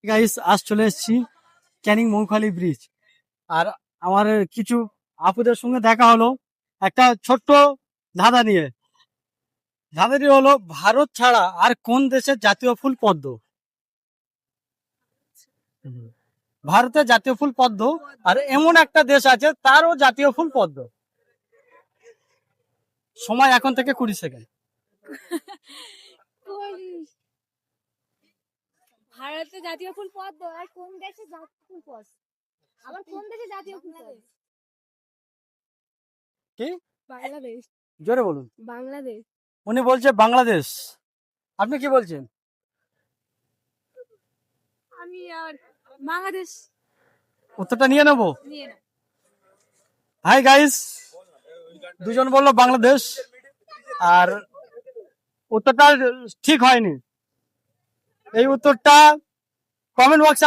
Guys আজ চলে এসেছি ক্যানিং মৌখালি ব্রিজ। আর আমার কিছু আপুদের সঙ্গে দেখা হলো একটা ছোট্ট ধাঁধা নিয়ে। ধাঁধাটি হলো, ভারত ছাড়া আর কোন দেশের জাতীয় ফুল পদ্ম? ভারতের জাতীয় ফুল পদ্ম, আর এমন একটা দেশ আছে তারও জাতীয় ফুল পদ্ম। সময় এখন থেকে 20 সেকেন্ড। ভারতের জাতীয় ফুল পদ্ম, আর কোন দেশের জাতীয় ফুল পদ্ম? আবার কোন দেশের জাতীয় ফুল পদ্ম? কি? বাংলাদেশ। জোরে বলুন। বাংলাদেশ। উনি বলছে বাংলাদেশ, আপনি কি বলছেন? আমি আর বাংলাদেশ উত্তরটা নিয়ে নেবো। নিয়ে না। হাই গাইস, দুজন বললো বাংলাদেশ, আর উত্তরটা ঠিক হয়নি। এই উত্তরটা কমেন্ট বক্সে